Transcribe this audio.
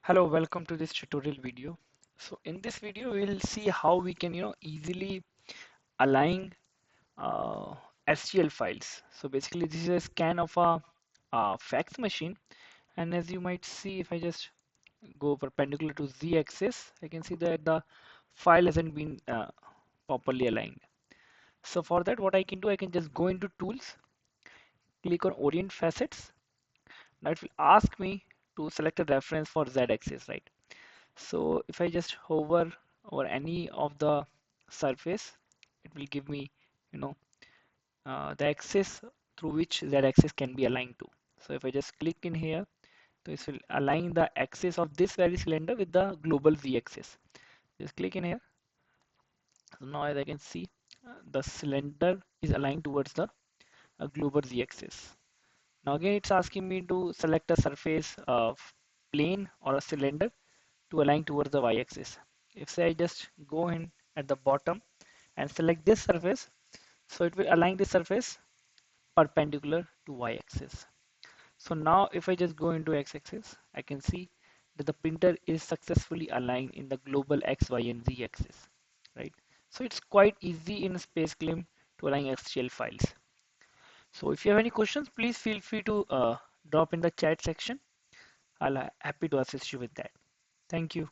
Hello, welcome to this tutorial video. So in this video, we'll see how we can, easily align STL files. So basically, this is a scan of a fax machine, and as you might see, if I just go perpendicular to z-axis, I can see that the file hasn't been properly aligned. So for that, what I can do, I can just go into Tools, click on Orient Facets. Now it will ask me to select a reference for z-axis, right? So if I just hover over any of the surface, it will give me, you know, the axis through which that axis can be aligned to. So if I just click in here, this will align the axis of this very cylinder with the global z-axis. Just click in here. So now as I can see, the cylinder is aligned towards the global z-axis. Now again, it's asking me to select a surface of plane or a cylinder to align towards the y-axis. If say I just go in at the bottom and select this surface, so it will align this surface perpendicular to y-axis. So now if I just go into x-axis, I can see that the printer is successfully aligned in the global x, y, and z axis, right? So it's quite easy in SpaceClaim to align STL files. So if you have any questions, please feel free to drop in the chat section. I'll happy to assist you with that. Thank you.